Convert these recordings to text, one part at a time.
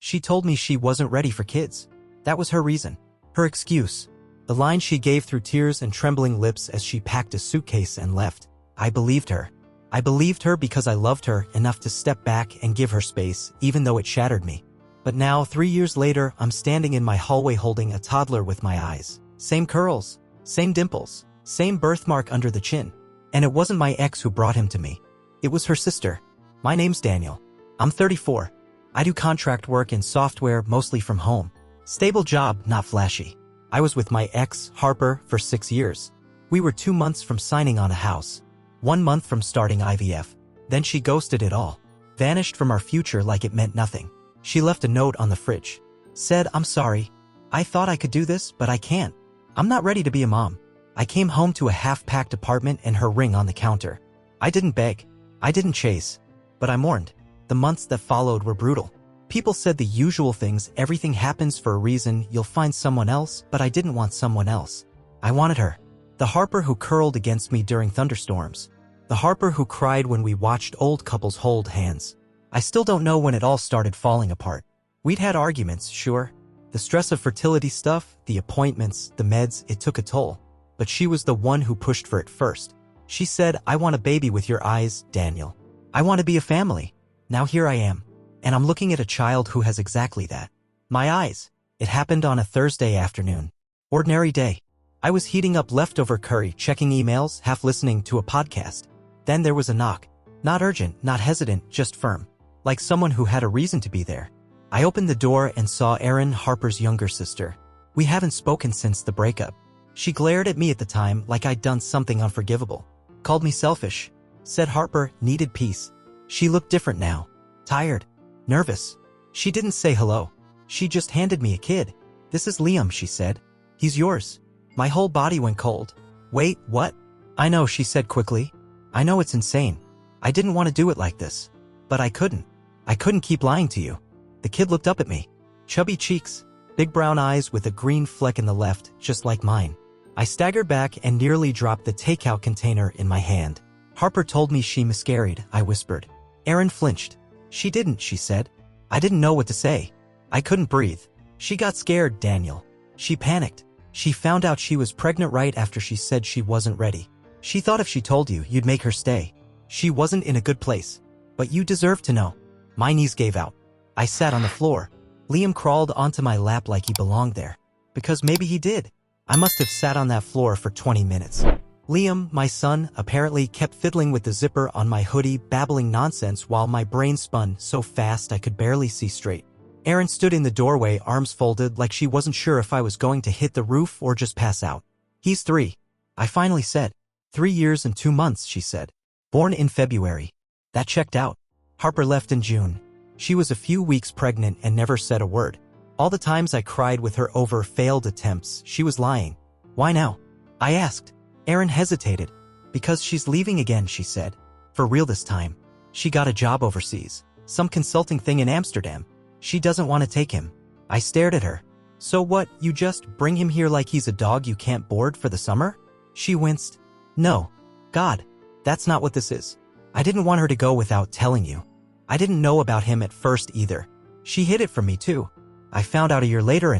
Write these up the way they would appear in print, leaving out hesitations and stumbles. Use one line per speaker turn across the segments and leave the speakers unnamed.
She told me she wasn't ready for kids. That was her reason. Her excuse. The line she gave through tears and trembling lips as she packed a suitcase and left. I believed her. I believed her because I loved her enough to step back and give her space, even though it shattered me. But now, 3 years later, I'm standing in my hallway holding a toddler with my eyes. Same curls, same dimples, same birthmark under the chin. And it wasn't my ex who brought him to me. It was her sister. My name's Daniel. I'm 34. I do contract work in software, mostly from home. Stable job, not flashy. I was with my ex, Harper, for 6 years. We were 2 months from signing on a house. 1 month from starting IVF. Then she ghosted it all. Vanished from our future like it meant nothing. She left a note on the fridge. Said, "I'm sorry. I thought I could do this, but I can't. I'm not ready to be a mom." I came home to a half-packed apartment and her ring on the counter. I didn't beg. I didn't chase. But I mourned. The months that followed were brutal. People said the usual things, everything happens for a reason, you'll find someone else, but I didn't want someone else. I wanted her. The Harper who curled against me during thunderstorms. The Harper who cried when we watched old couples hold hands. I still don't know when it all started falling apart. We'd had arguments, sure. The stress of fertility stuff, the appointments, the meds, it took a toll. But she was the one who pushed for it first. She said, "I want a baby with your eyes, Daniel. I want to be a family." Now here I am. And I'm looking at a child who has exactly that. My eyes. It happened on a Thursday afternoon. Ordinary day. I was heating up leftover curry, checking emails, half listening to a podcast. Then there was a knock. Not urgent, not hesitant, just firm. Like someone who had a reason to be there. I opened the door and saw Erin, Harper's younger sister. We haven't spoken since the breakup. She glared at me at the time like I'd done something unforgivable. Called me selfish. Said Harper needed peace. She looked different now. Tired. Nervous. She didn't say hello. She just handed me a kid. "This is Liam," she said. "He's yours." My whole body went cold. "Wait, what?" "I know," she said quickly. "I know it's insane. I didn't want to do it like this. But I couldn't. I couldn't keep lying to you." The kid looked up at me. Chubby cheeks. Big brown eyes with a green fleck in the left, just like mine. I staggered back and nearly dropped the takeout container in my hand. "Harper told me she miscarried," I whispered. Erin flinched. "She didn't," she said. I didn't know what to say. I couldn't breathe. She got scared, Daniel. She panicked. She found out she was pregnant right after she said she wasn't ready. She thought if she told you, you'd make her stay. She wasn't in a good place. But you deserve to know. My knees gave out. I sat on the floor. Liam crawled onto my lap like he belonged there. Because maybe he did. I must have sat on that floor for 20 minutes. Liam, my son, apparently kept fiddling with the zipper on my hoodie, babbling nonsense while my brain spun so fast I could barely see straight. Erin stood in the doorway, arms folded, like she wasn't sure if I was going to hit the roof or just pass out. "He's 3. I finally said. 3 years and 2 months, she said. Born in February. That checked out. Harper left in June. She was a few weeks pregnant and never said a word. All the times I cried with her over failed attempts, she was lying. Why now? I asked. Erin hesitated. Because she's leaving again, she said. For real this time. She got a job overseas. Some consulting thing in Amsterdam. She doesn't want to take him. I stared at her. So what, you just bring him here like he's a dog you can't board for the summer? She winced. No. God, that's not what this is. I didn't want her to go without telling you. I didn't know about him at first either. She hid it from me too. I found out a year later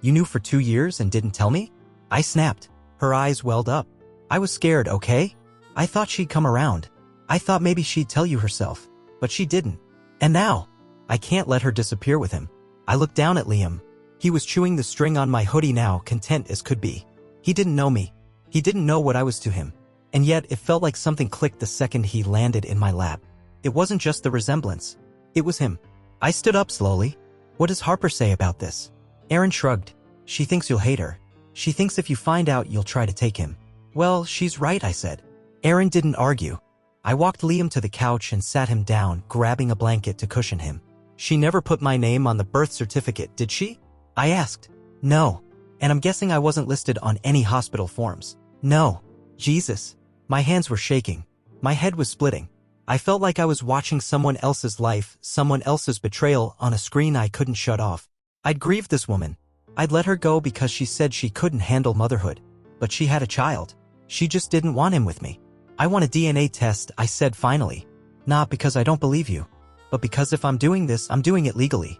You knew for 2 years and didn't tell me? I snapped. Her eyes welled up. I was scared, okay? I thought she'd come around. I thought maybe she'd tell you herself. But she didn't. And now, I can't let her disappear with him. I looked down at Liam. He was chewing the string on my hoodie now, content as could be. He didn't know me. He didn't know what I was to him. And yet, it felt like something clicked the second he landed in my lap. It wasn't just the resemblance. It was him. I stood up slowly. What does Harper say about this? Erin shrugged. She thinks you'll hate her. She thinks if you find out, you'll try to take him. Well, she's right, I said. Erin didn't argue. I walked Liam to the couch and sat him down, grabbing a blanket to cushion him. She never put my name on the birth certificate, did she? I asked. No. And I'm guessing I wasn't listed on any hospital forms. No. Jesus. My hands were shaking. My head was splitting. I felt like I was watching someone else's life, someone else's betrayal on a screen I couldn't shut off. I'd grieved this woman. I'd let her go because she said she couldn't handle motherhood. But she had a child. She just didn't want him with me. I want a DNA test, I said finally. Not because I don't believe you. But because if I'm doing this, I'm doing it legally.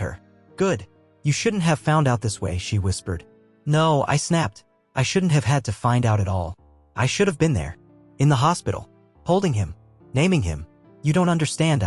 her. Good. You shouldn't have found out this way, she whispered. No, I snapped. I shouldn't have had to find out at all. I should have been there. In the hospital. Holding him. Naming him. You don't understand,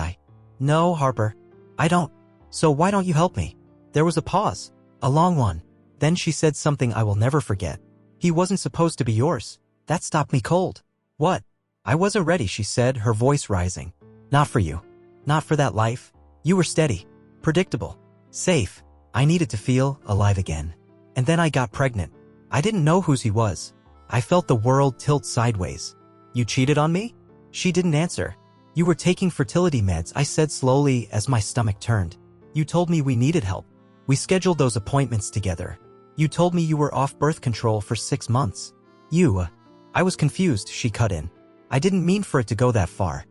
No, Harper. I don't. So why don't you help me? There was a pause. A long one. Then she said something I will never forget. He wasn't supposed to be yours. That stopped me cold. What? I wasn't ready, she said, her voice rising. Not for you. Not for that life. You were steady. Predictable. Safe. I needed to feel alive again. And then I got pregnant. I didn't know whose he was. I felt the world tilt sideways. You cheated on me? She didn't answer. You were taking fertility meds, I said slowly as my stomach turned. You told me we needed help. We scheduled those appointments together. You told me you were off birth control for 6 months. I was confused, she cut in. I didn't mean for it to go that far.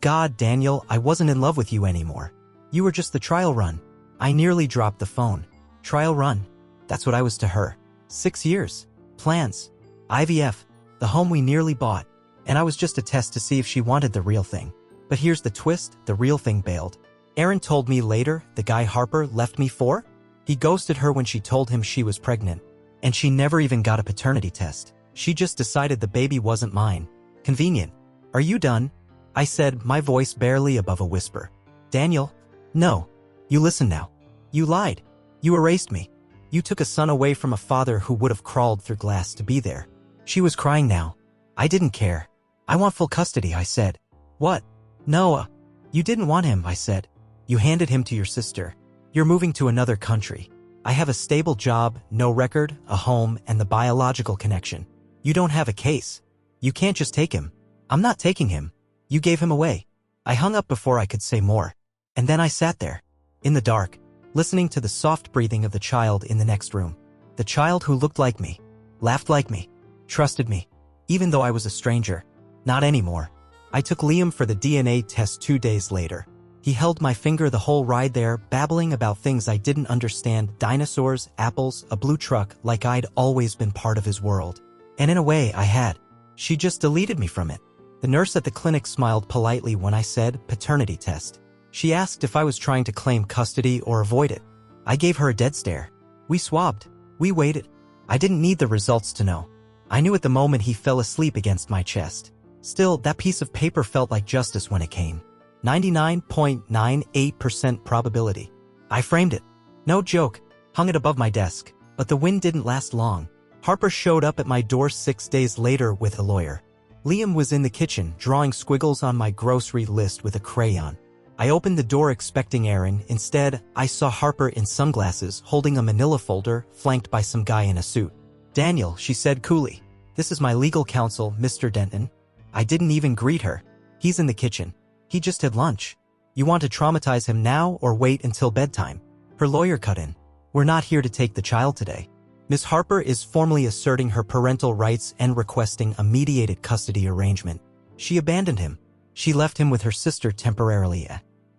God, Daniel, I wasn't in love with you anymore. You were just the trial run. I nearly dropped the phone. Trial run. That's what I was to her. 6 years. Plans. IVF. The home we nearly bought. And I was just a test to see if she wanted the real thing. But here's the twist, the real thing bailed. Aaron told me later, the guy Harper left me for? He ghosted her when she told him she was pregnant. And she never even got a paternity test. She just decided the baby wasn't mine. Convenient. Are you done? I said, my voice barely above a whisper. Daniel? No. You listen now. You lied. You erased me. You took a son away from a father who would have crawled through glass to be there. She was crying now. I didn't care. I want full custody, I said. What? No, you didn't want him, I said. You handed him to your sister. You're moving to another country. I have a stable job, no record, a home, and the biological connection. You don't have a case. You can't just take him. I'm not taking him. You gave him away. I hung up before I could say more. And then I sat there, in the dark, listening to the soft breathing of the child in the next room. The child who looked like me, laughed like me, trusted me, even though I was a stranger. Not anymore. I took Liam for the DNA test 2 days later. He held my finger the whole ride there, babbling about things I didn't understand, dinosaurs, apples, a blue truck, like I'd always been part of his world. And in a way, I had. She just deleted me from it. The nurse at the clinic smiled politely when I said paternity test. She asked if I was trying to claim custody or avoid it. I gave her a dead stare. We swabbed. We waited. I didn't need the results to know. I knew at the moment he fell asleep against my chest. Still, that piece of paper felt like justice when it came. 99.98% probability. I framed it. No joke. Hung it above my desk. But the wind didn't last long. Harper showed up at my door 6 days later with a lawyer. Liam was in the kitchen, drawing squiggles on my grocery list with a crayon. I opened the door expecting Aaron. Instead, I saw Harper in sunglasses, holding a manila folder, flanked by some guy in a suit. Daniel, she said coolly. This is my legal counsel, Mr. Denton. I didn't even greet her. He's in the kitchen. He just had lunch. You want to traumatize him now or wait until bedtime? Her lawyer cut in. We're not here to take the child today. Miss Harper is formally asserting her parental rights and requesting a mediated custody arrangement. She abandoned him. She left him with her sister temporarily.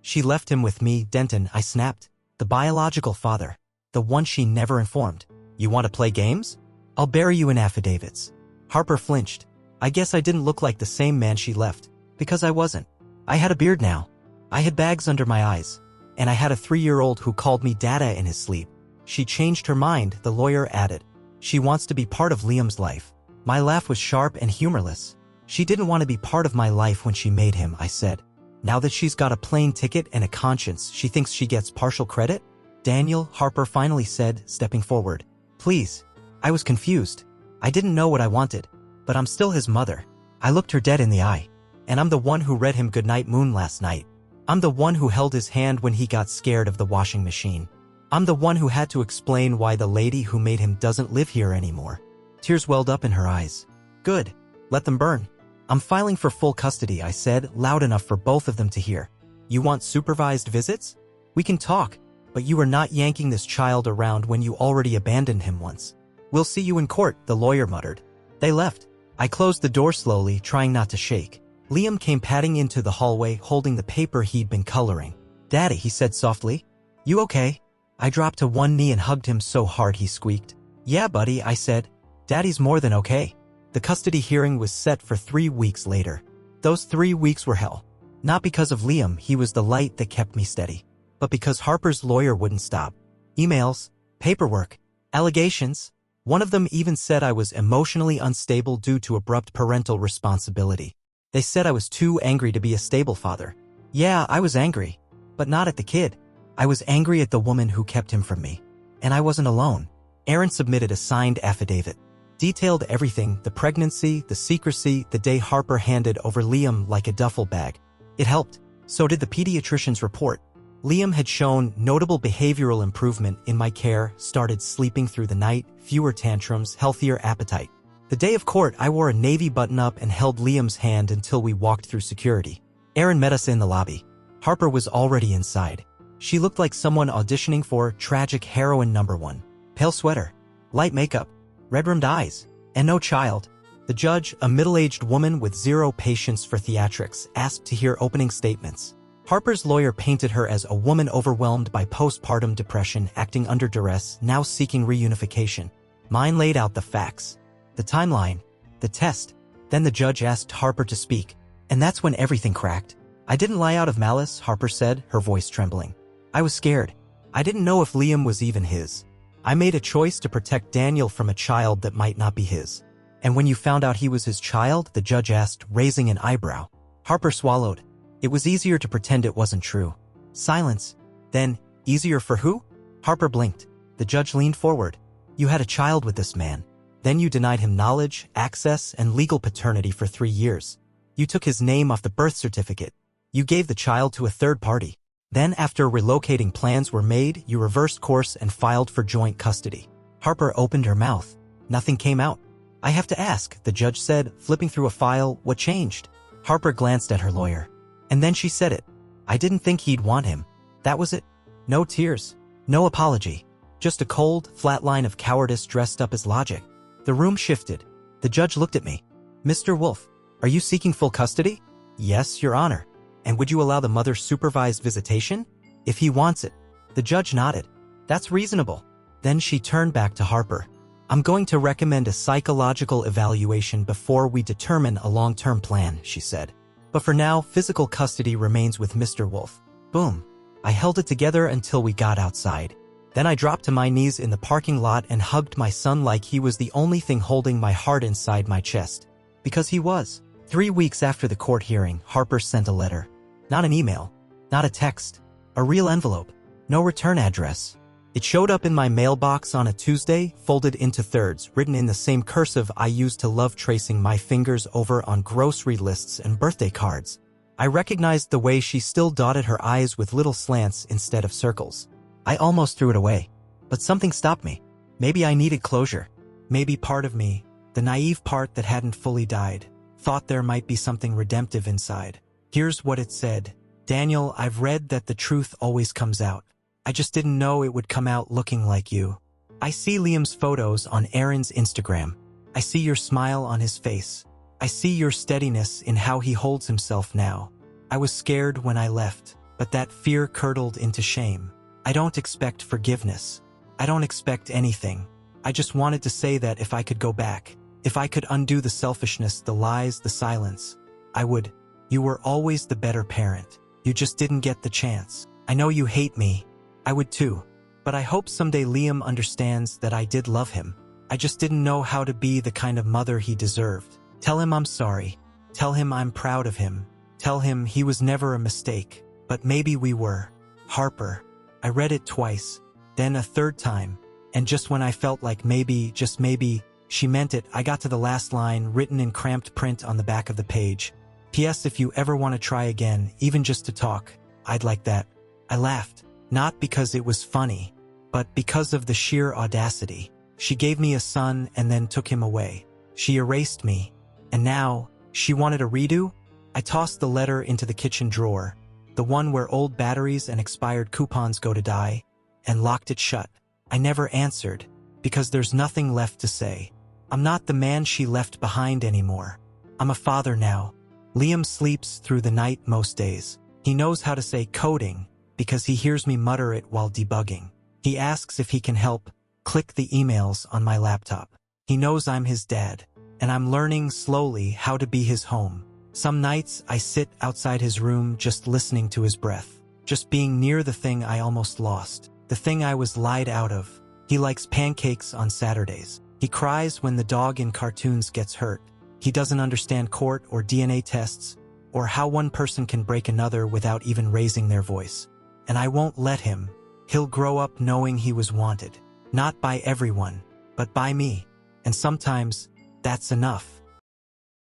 She left him with me, Denton, I snapped. The biological father. The one she never informed. You want to play games? I'll bury you in affidavits. Harper flinched. I guess I didn't look like the same man she left. Because I wasn't. I had a beard now. I had bags under my eyes. And I had a 3-year-old who called me Dada in his sleep. She changed her mind, the lawyer added. She wants to be part of Liam's life. My laugh was sharp and humorless. She didn't want to be part of my life when she made him, I said. Now that she's got a plane ticket and a conscience, she thinks she gets partial credit? Daniel, Harper finally said, stepping forward. Please. I was confused. I didn't know what I wanted, but I'm still his mother. I looked her dead in the eye. And I'm the one who read him Goodnight Moon last night. I'm the one who held his hand when he got scared of the washing machine. I'm the one who had to explain why the lady who made him doesn't live here anymore. Tears welled up in her eyes. Good. Let them burn. I'm filing for full custody, I said, loud enough for both of them to hear. You want supervised visits? We can talk, but you are not yanking this child around when you already abandoned him once. We'll see you in court, the lawyer muttered. They left. I closed the door slowly, trying not to shake. Liam came padding into the hallway, holding the paper he'd been coloring. Daddy, he said softly. You okay? I dropped to one knee and hugged him so hard he squeaked. Yeah, buddy, I said. Daddy's more than okay. The custody hearing was set for 3 weeks later. Those 3 weeks were hell. Not because of Liam, he was the light that kept me steady. But because Harper's lawyer wouldn't stop. Emails, paperwork, allegations. One of them even said I was emotionally unstable due to abrupt parental responsibility. They said I was too angry to be a stable father. Yeah, I was angry. But not at the kid. I was angry at the woman who kept him from me. And I wasn't alone. Aaron submitted a signed affidavit. Detailed everything, the pregnancy, the secrecy, the day Harper handed over Liam like a duffel bag. It helped. So did the pediatrician's report. Liam had shown notable behavioral improvement in my care, started sleeping through the night, fewer tantrums, healthier appetite. The day of court, I wore a navy button-up and held Liam's hand until we walked through security. Aaron met us in the lobby. Harper was already inside. She looked like someone auditioning for Tragic Heroine #1. Pale sweater, light makeup, red-rimmed eyes, and no child. The judge, a middle-aged woman with zero patience for theatrics, asked to hear opening statements. Harper's lawyer painted her as a woman overwhelmed by postpartum depression, acting under duress, now seeking reunification. Mine laid out the facts. The timeline, the test. Then the judge asked Harper to speak. And that's when everything cracked. I didn't lie out of malice, Harper said, her voice trembling. I was scared. I didn't know if Liam was even his. I made a choice to protect Daniel from a child that might not be his. And when you found out he was his child, the judge asked, raising an eyebrow. Harper swallowed. It was easier to pretend it wasn't true. Silence. Then, easier for who? Harper blinked. The judge leaned forward. You had a child with this man. Then you denied him knowledge, access, and legal paternity for 3 years. You took his name off the birth certificate. You gave the child to a third party. Then, after relocating plans were made, you reversed course and filed for joint custody. Harper opened her mouth. Nothing came out. I have to ask, the judge said, flipping through a file, what changed? Harper glanced at her lawyer. And then she said it. I didn't think he'd want him. That was it. No tears. No apology. Just a cold, flat line of cowardice dressed up as logic. The room shifted. The judge looked at me. Mr. Wolf, are you seeking full custody? Yes, Your Honor. And would you allow the mother supervised visitation? If he wants it. The judge nodded. That's reasonable. Then she turned back to Harper. I'm going to recommend a psychological evaluation before we determine a long-term plan, she said. But for now, physical custody remains with Mr. Wolf. Boom. I held it together until we got outside. Then I dropped to my knees in the parking lot and hugged my son like he was the only thing holding my heart inside my chest. Because he was. 3 weeks after the court hearing, Harper sent a letter. Not an email. Not a text. A real envelope. No return address. It showed up in my mailbox on a Tuesday, folded into thirds, written in the same cursive I used to love tracing my fingers over on grocery lists and birthday cards. I recognized the way she still dotted her I's with little slants instead of circles. I almost threw it away. But something stopped me. Maybe I needed closure. Maybe part of me, the naive part that hadn't fully died, thought there might be something redemptive inside. Here's what it said. Daniel, I've read that the truth always comes out. I just didn't know it would come out looking like you. I see Liam's photos on Aaron's Instagram. I see your smile on his face. I see your steadiness in how he holds himself now. I was scared when I left, but that fear curdled into shame. I don't expect forgiveness. I don't expect anything. I just wanted to say that if I could go back, if I could undo the selfishness, the lies, the silence, I would. You were always the better parent. You just didn't get the chance. I know you hate me. I would too. But I hope someday Liam understands that I did love him. I just didn't know how to be the kind of mother he deserved. Tell him I'm sorry. Tell him I'm proud of him. Tell him he was never a mistake. But maybe we were. Harper. I read it twice, then a third time, and just when I felt like maybe, just maybe, She meant it. I got to the last line, written in cramped print on the back of the page. P.S. If you ever want to try again, even just to talk, I'd like that. I laughed, not because it was funny, but because of the sheer audacity. She gave me a son and then took him away. She erased me, and now, she wanted a redo? I tossed the letter into the kitchen drawer, the one where old batteries and expired coupons go to die, and locked it shut. I never answered, because there's nothing left to say. I'm not the man she left behind anymore. I'm a father now. Liam sleeps through the night most days. He knows how to say coding, because he hears me mutter it while debugging. He asks if he can help click the emails on my laptop. He knows I'm his dad, and I'm learning slowly how to be his home. Some nights I sit outside his room just listening to his breath, just being near the thing I almost lost, the thing I was lied out of. He likes pancakes on Saturdays. He cries when the dog in cartoons gets hurt. He doesn't understand court or DNA tests, or how one person can break another without even raising their voice. And I won't let him. He'll grow up knowing he was wanted. Not by everyone, but by me. And sometimes, that's enough.